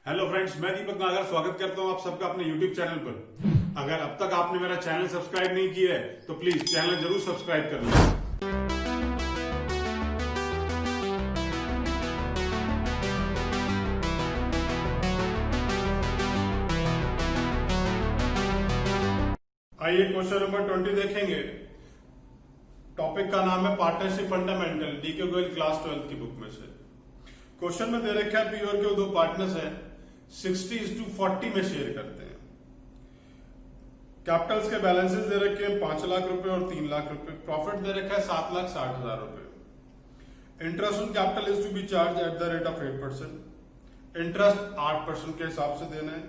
Hello friends, मैं दीपक नागर स्वागत करता हूं आप सबका अपने यूट्यूब चैनल पर। अगर अब तक आपने मेरा चैनल सब्सक्राइब नहीं किया है तो प्लीज चैनल जरूर सब्सक्राइब कर लीजिए। आइए क्वेश्चन नंबर 20 देखेंगे। टॉपिक का नाम है partnership fundamental, D K Goel 12 की बुक में से। क्वेश्चन में दे रखा है पी और क्यू दो पार्टनर्स हैं, 60:40 में शेयर करते हैं। कैपिटल्स के बैलेंसेस दे रखे हैं 5 लाख रुपए और 3 लाख रुपए। प्रॉफिट दे रखा है 7,60,000 रुपए। Interest on capital is to be charge at the rate of 8%। Interest 8% के हिसाब से देना है।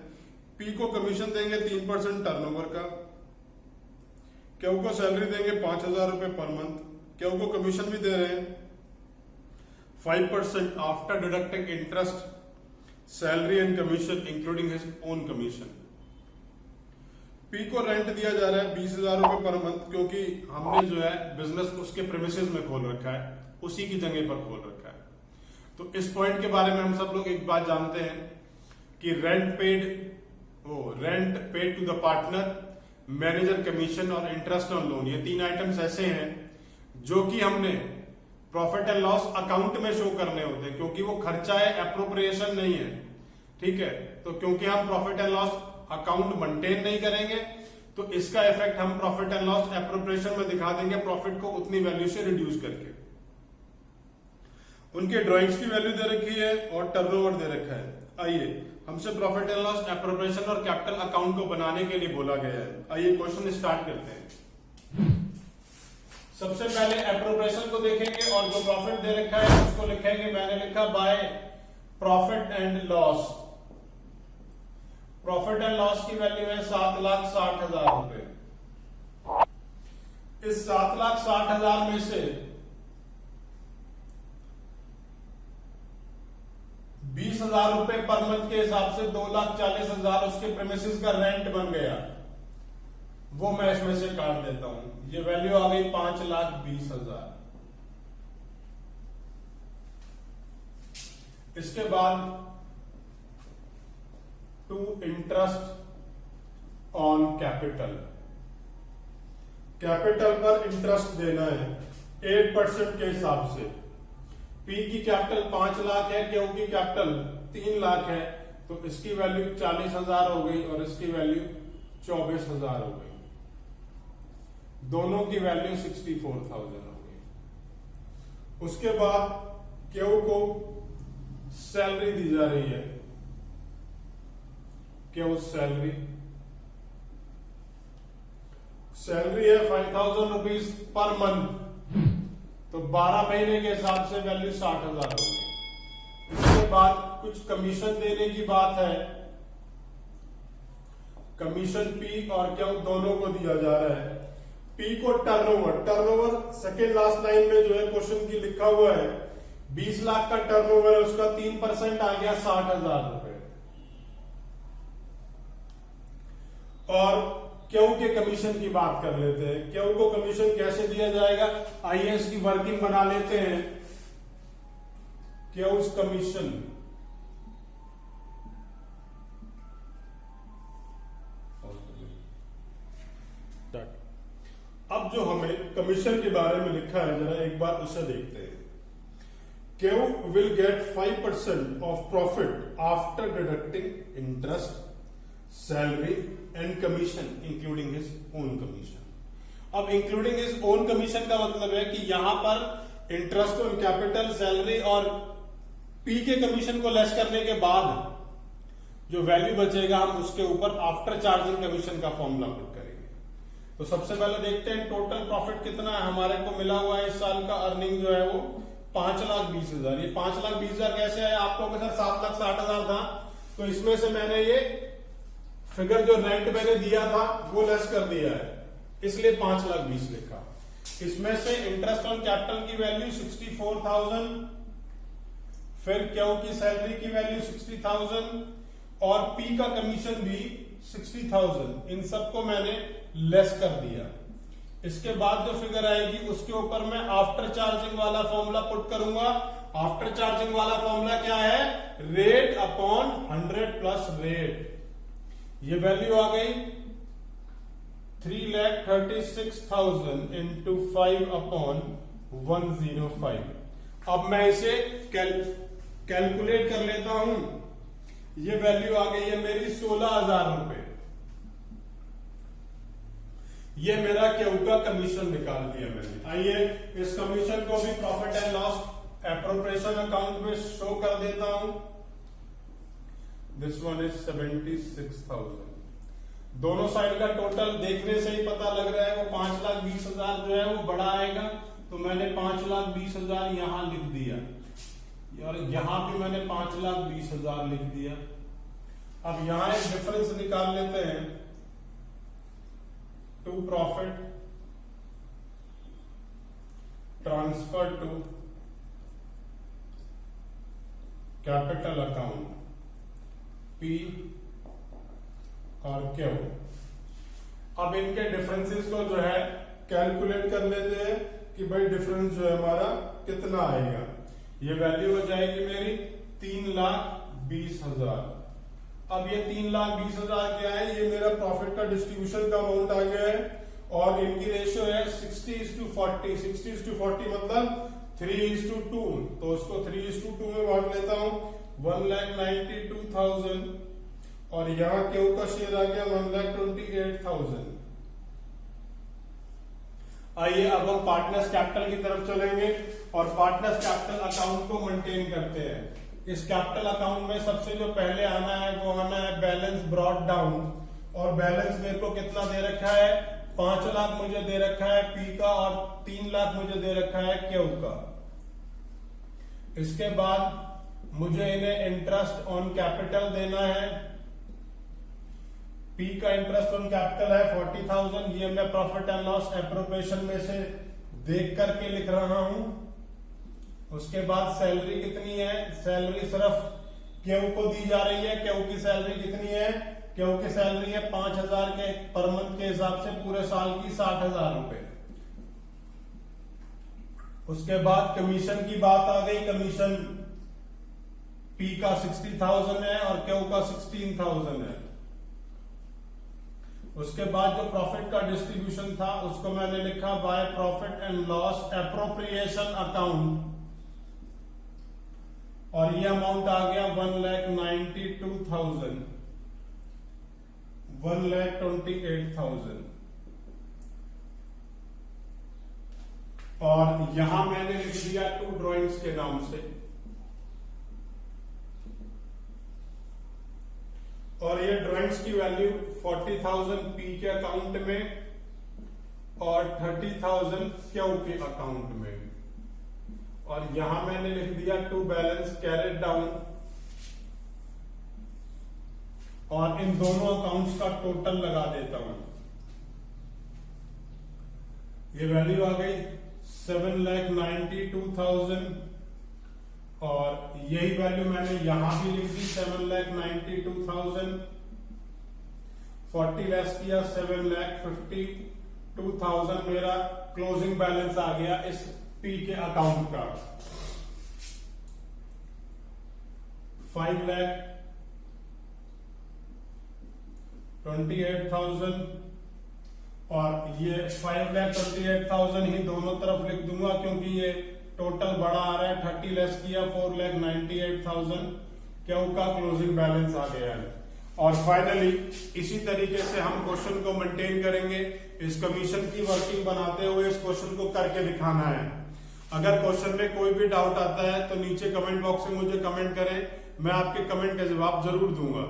पी को कमीशन देंगे 3% टर्नओवर का। क्यू को सैलरी देंगे 5,000 रुपए पर मंथ। क्यू को कमीशन भी दे रहे हैं 5% after deducting interest, salary and commission including his own commission. P को रेंट दिया जा रहा है 20,000 रुपए पर मंथ, क्योंकि हमने जो है बिजनेस उसके प्रेमिसेस में खोल रखा है, उसी की जगह पर खोल रखा है। तो इस पॉइंट के बारे में हम सब लोग एक बात जानते हैं कि rent paid to the partner, manager commission और इंटरेस्ट ऑन लोन, ये 3 आइटम्स ऐसे हैं जो कि हमने प्रॉफिट एंड लॉस अकाउंट में शो करने होते हैं, क्योंकि वो खर्चा है, एप्रोप्रिएशन नहीं है। ठीक है, तो क्योंकि हम profit and loss account maintain नहीं करेंगे तो इसका इफेक्ट हम प्रॉफिट एंड लॉस एप्रोप्रिएशन में दिखा देंगे, प्रॉफिट को उतनी वैल्यू से रिड्यूस करके। उनके ड्राइंग्स की वैल्यू दे रखी है और टर्नओवर दे रखा है। आइए, हमसे प्रॉफिट एंड लॉस एप्रोप्रिएशन और कैपिटल अकाउंट को बनाने के लिए बोला गया है। आइए क्वेश्चन स्टार्ट करते हैं। सबसे पहले एप्रोप्रिएशन को देखेंगे और जो प्रॉफिट दे रखा है उसको लिखेंगे, मैंने लिखा by profit and loss. Profit and loss की वैल्यू है 7,60,000 रुपए। इस 7,60,000 में से 20,000 रुपए पर मंथ के हिसाब से 2,40,000 उसके प्रीमिसेस का रेंट बन गया, वो मैं इसमें से काट देता हूं। ये वैल्यू आ गई 5,20,000। इसके बाद two interest on capital. Capital पर इंटरेस्ट देना है 8% के हिसाब से। पी की कैपिटल 5 लाख है, क्यू की कैपिटल 3 लाख है, तो इसकी वैल्यू 40,000 हो गई और इसकी वैल्यू 24,000 हो गई। दोनों की वैल्यू 64,000 हो गई। उसके बाद क्यू को सैलरी दी जा रही है, क्यू सैलरी है 5,000 रुपीज पर मंथ, तो 12 महीने के हिसाब से वैल्यू 60,000 हो गई। इसके बाद कुछ कमीशन देने की बात है। कमीशन पी और क्यू दोनों को दिया जा रहा है। पी को टर्नओवर सेकेंड लास्ट लाइन में जो है क्वेश्चन की लिखा हुआ है 20 लाख का टर्नओवर है, उसका 3% आ गया 60,000 रुपए। और क्यू के कमीशन की बात कर लेते हैं। क्यू को कमीशन कैसे दिया जाएगा, आइए इसकी वर्किंग बना लेते हैं। क्यूज कमीशन अब जो हमें कमीशन के बारे में लिखा है जरा एक बार उसे देखते हैं। Q will get 5% of profit after deducting interest, salary and commission including his own commission. अब इंक्लूडिंग हिज ओन कमीशन का मतलब है कि यहां पर इंटरेस्ट ऑन कैपिटल, सैलरी और पी के कमीशन को लेस करने के बाद जो वैल्यू बचेगा हम उसके ऊपर आफ्टर चार्जिंग कमीशन का फॉर्मूला पुट करेंगे। तो सबसे पहले देखते हैं टोटल प्रॉफिट कितना है। हमारे को मिला हुआ है इस साल का अर्निंग जो है वो 5,20,000। ये 5,20,000 कैसे आया, आपको अगर 7,60,000 था तो इसमें से मैंने ये फिगर जो रेंट मैंने दिया था वो लेस कर दिया है, इसलिए 5,20,000 लिखा। इसमें से इंटरेस्ट ऑन कैपिटल की वैल्यू 64,000, फिर क्यू की सैलरी की वैल्यू 60,000 और पी का कमीशन भी 60,000। इन सबको मैंने लेस कर दिया। इसके बाद जो फिगर आएगी उसके ऊपर मैं आफ्टर चार्जिंग वाला फॉर्मूला पुट करूंगा। आफ्टर चार्जिंग वाला फॉर्मूला क्या है, रेट अपॉन 100 प्लस रेट, ये वैल्यू आ गई 3,36,000 इंटू 5/105। अब मैं इसे कैलकुलेट कर लेता हूं। ये वैल्यू आ गई है मेरी 16,000 रुपए। ये मेरा क्यू का कमीशन निकाल दिया मैंने। आइए इस कमीशन को भी profit and loss appropriation account में शो कर देता हूं। This one is 76,000। दोनों साइड का टोटल देखने से ही पता लग रहा है वो 5,20,000 जो है वो बड़ा आएगा, तो मैंने 5,20,000 यहां लिख दिया और यहां भी मैंने 5,20,000 लिख दिया। अब यहां एक डिफरेंस निकाल लेते हैं। To profit transfer to capital account P और क्यू। अब इनके डिफरेंसेस को जो है कैलकुलेट कर लेते हैं कि भाई डिफरेंस जो है हमारा कितना आएगा। ये वैल्यू हो जाएगी मेरी 3,20,000। अब ये 3,20,000 क्या है, ये मेरा प्रॉफिट का डिस्ट्रीब्यूशन का अमाउंट आ गया है और इनकी रेशियो है 60:40। 60:40 मतलब 3:2, तो उसको 3:2 में बांट लेता हूं। 1,92,000 और यहां क्यू का शेयर आ गया 1,28,000। आइए अब हम पार्टनर्स कैपिटल की तरफ चलेंगे और पार्टनर्स कैपिटल अकाउंट को मेंटेन करते हैं। इस कैपिटल अकाउंट में सबसे जो पहले आना है वो आना है बैलेंस ब्रॉट डाउन। और बैलेंस मेरे को कितना दे रखा है, 5 लाख मुझे दे रखा है पी का और 3 लाख मुझे दे रखा है क्यू का। इसके बाद मुझे इन्हें इंटरेस्ट ऑन कैपिटल देना है। पी का इंटरेस्ट ऑन कैपिटल है 40,000। ये मैं प्रॉफिट एंड लॉस एप्रोप्रिएशन में से देख करके लिख रहा हूं। उसके बाद सैलरी कितनी है, सैलरी सिर्फ क्यू को दी जा रही है। क्यू की सैलरी कितनी है, क्यू की सैलरी है 5,000 के पर मंथ के हिसाब से पूरे साल की 60,000 रुपए। उसके बाद कमीशन की बात आ गई। कमीशन पी का 60,000 है और क्यू का 16,000 है। उसके बाद जो प्रॉफिट का डिस्ट्रीब्यूशन था उसको मैंने लिखा by profit and loss appropriation account और ये अमाउंट आ गया 1,92,000, 1,28,000। और यहां मैंने लिख दिया 2 ड्राइंग्स के नाम से। और ये ड्राइंग्स की वैल्यू 40,000 पी के अकाउंट में और 30,000 क्यू के अकाउंट में। और यहां मैंने लिख दिया 2 बैलेंस कैरेड डाउन और इन दोनों अकाउंट्स का टोटल लगा देता हूं। ये वैल्यू आ गई 7,92,000 और यही वैल्यू मैंने यहां भी लिख दी 7,92,000। 40 लेस किया 7,52,000 मेरा क्लोजिंग बैलेंस आ गया इस पी के अकाउंट का। 5,28,000 और ये 5,28,000 ही दोनों तरफ लिख दूंगा क्योंकि ये टोटल बड़ा आ रहा है। 30 लेस किया 4,98,000 क्यू का क्लोजिंग बैलेंस आ गया है। और फाइनली इसी तरीके से हम क्वेश्चन को मेंटेन करेंगे। इस कमीशन की वर्किंग बनाते हुए इस क्वेश्चन को करके दिखाना है। अगर क्वेश्चन में कोई भी डाउट आता है तो नीचे कमेंट बॉक्स में मुझे कमेंट करें, मैं आपके कमेंट का जवाब जरूर दूंगा।